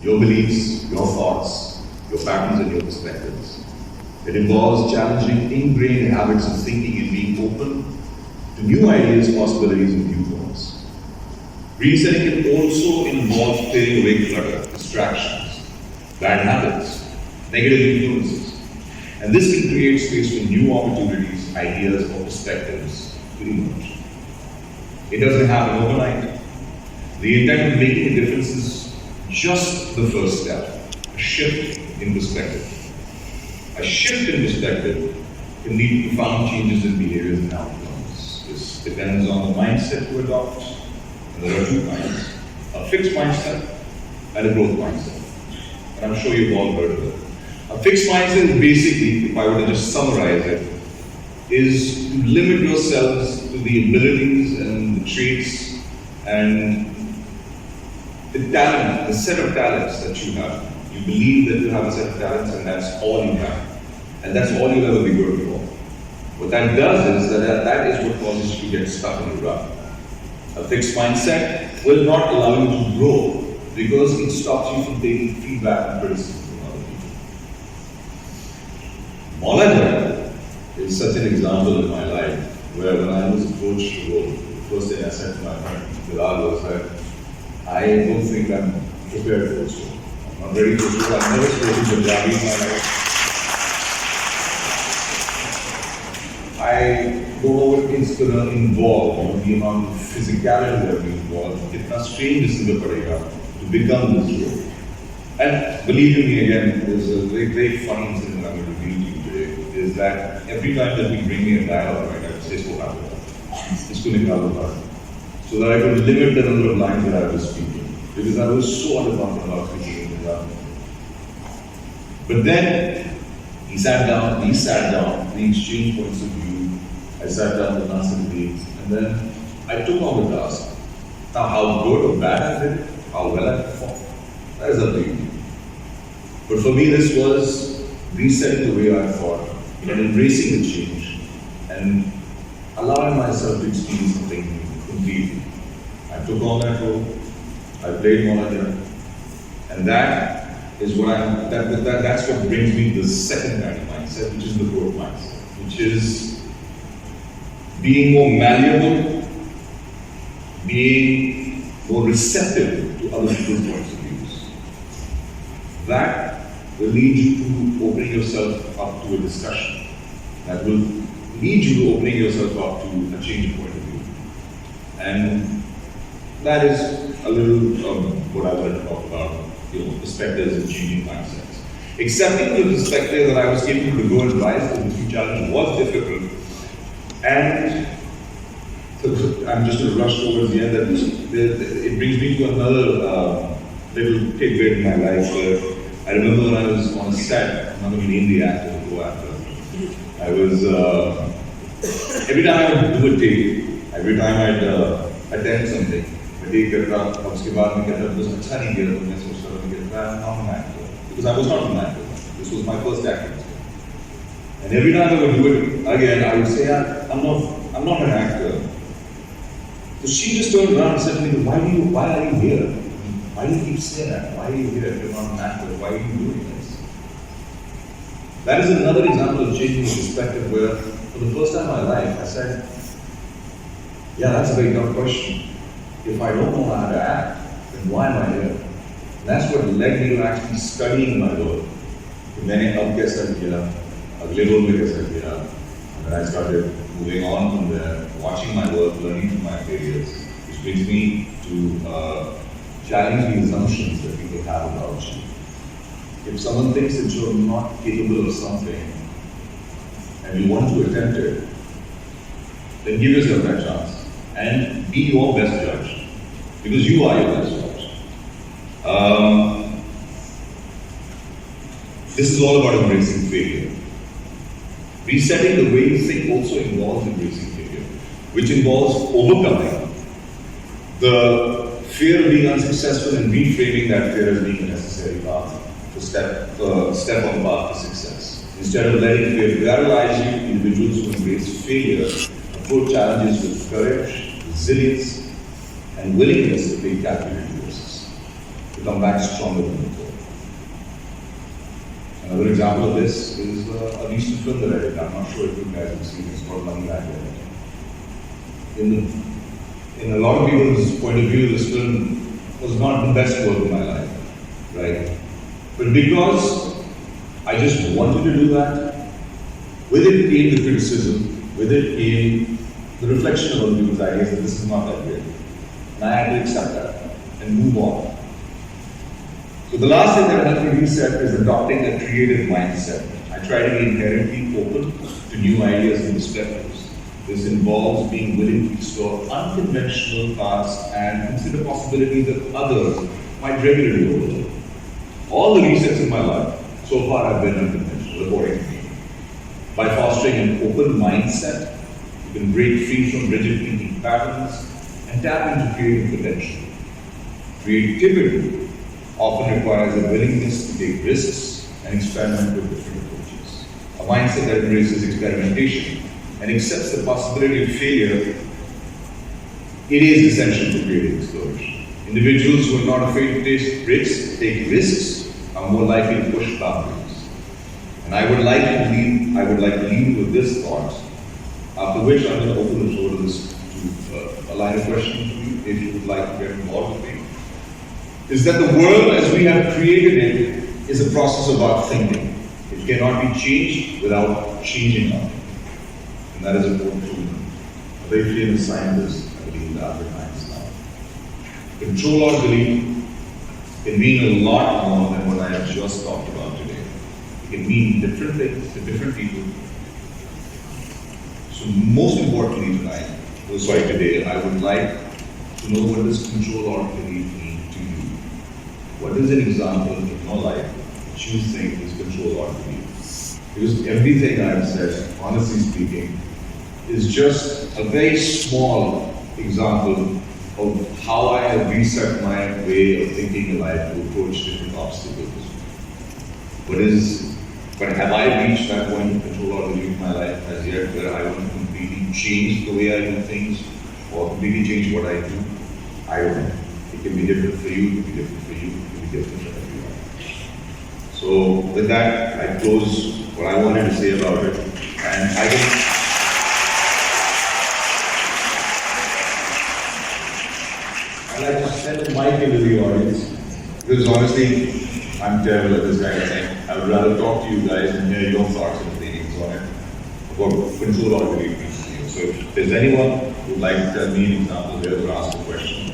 your beliefs, your thoughts, your patterns and your perspectives. It involves challenging ingrained habits of thinking and being open to new ideas, possibilities, and viewpoints. Resetting can also involve clearing away clutter, distractions, bad habits, negative influences. And this can create space for new opportunities, ideas, or perspectives to emerge. It doesn't happen overnight. The intent of making a difference is just the first step, a shift in perspective. A shift in perspective can lead to profound changes in behaviors and outcomes. This depends on the mindset to adopt. And there are two kinds, a fixed mindset and a growth mindset. And I'm sure you've all heard of it. A fixed mindset is basically, if I were to just summarize it, is to limit yourselves to the abilities and the traits and the talent, the set of talents that you have. You believe that you have a set of talents and that's all you have. And that's all you'll ever be good for. What that does is that is what causes you to get stuck in the rut. A fixed mindset will not allow you to grow because it stops you from taking feedback and criticism from other people. Moreover, is such an example in my life where when I was approached to go, the first thing I said to my friend, Bilal, was that I don't think I'm prepared for this role. I'm not ready for this role. I've never spoken Punjabi in my life. I don't know what it's going to involve, the amount of physicality that will be involved. Kitna strain isn't padega to become this role. And believe me again, there's a very, very funny incident I'm going to reveal to you today, is that every time that we bring me a dialogue, right, I would say, so that I could limit the number of lines that I was speaking. Because I was so underconfident about speaking in Punjabi. But then, we sat down, we exchanged points of view, I sat down with Nasir, and then I took on the task. Now, how good or bad I did, how well I performed, that is up to you. But for me, this was resetting the way I thought and embracing the change and allowing myself to experience something completely. I took on that role, I played Manager, and that is what that's what brings me to the second kind of mindset, which is the growth mindset, which is being more malleable, being more receptive to other people's points of views. That will lead you to opening yourself up to a discussion. That will lead you to opening yourself up to a change of point of view. And that is a little of what I wanted to talk about, perspectives and changing mindsets. Accepting the perspective that I was capable to go and rise to this new challenge was difficult. And I'm just going to rush towards the end. It brings me to another little tidbit in my life where I remember when I was on a set, I'm not going to name the actor or co-actor. I was, every time I would do a take, every time I'd attend something, I take it up, उसके बाद मैं कहता बस अच्छा नहीं किया तो मैं सोचता था कि I'm not an actor because I was not an actor. This was my first acting experience. And every time I would do it again, I would say I'm not an actor. So she just turned around and said to me, why are you here? Why do you keep saying that? Why are you here if you're not an actor? Why are you doing this? That is another example of changing the perspective where for the first time in my life I said, yeah, that's a very tough question. If I don't know how to act, then why am I here? And that's what led me to actually studying my role. मैंने अब कैसा किया, अगले role में कैसा किया, and then I started moving on from there, watching my work, learning from my failures, which brings me to challenge the assumptions that people have about you. If someone thinks that you're not capable of something and you want to attempt it, then give yourself that chance and be your best judge, because you are your best judge. This is all about embracing failure. Resetting the way you think also involves embracing failure, which involves overcoming the fear of being unsuccessful and reframing that fear as being a necessary path to step on the path to success. Instead of letting fear paralyze you, individuals who embrace failure approach challenges with courage, resilience, and willingness to take calculated risks. The to come back stronger than before. Another example of this is a recent film that I did. I'm not sure if you guys have seen it. It's called Money Back. In a lot of people's point of view, this film was not the best work of my life, right? But because I just wanted to do that, with it came the criticism, with it came the reflection of other people's ideas that this is not that great. And I had to accept that and move on. So the last thing that helped me reset is adopting a creative mindset. I try to be inherently open to new ideas and perspectives. This involves being willing to explore unconventional paths and consider possibilities that others might regularly overlook. All the resets in my life so far have been unconventional, according to me. By fostering an open mindset, you can break free from rigid thinking patterns and tap into creative potential. Creativity often requires a willingness to take risks and experiment with different approaches. A mindset that embraces experimentation and accepts the possibility of failure, it is essential for creative exploration. Individuals who are not afraid to take risks are more likely to push boundaries. And I would like to leave with this thought, after which I'm going to open the floor to a line of questioning to you, if you would like to get involved with me, is that the world as we have created it is a process of our thinking. It cannot be changed without changing our thinking. And that is a quote from a very famous scientist, I believe, Albert Einstein. Control or belief can mean a lot more than what I have just talked about today. It can mean different things to different people. So most importantly today, I would like to know, what does control or belief mean to you? What is an example in your life that you think is control or belief? Because everything I've said, honestly speaking, is just a very small example of how I have reset my way of thinking in life to approach different obstacles. But have I reached that point of control or belief in my life as yet where I want to completely change the way I do things or completely change what I do? I don't know. It can be different for you, it can be different for you, it can be different for everyone. So with that, I close what I wanted to say about it. And I'd like to send a mic into the audience, because honestly, I'm terrible at this kind of thing. I would rather talk to you guys and hear your thoughts and opinions on it, about control or belief means to you. So if there's anyone who would like to tell me an example here or ask a question,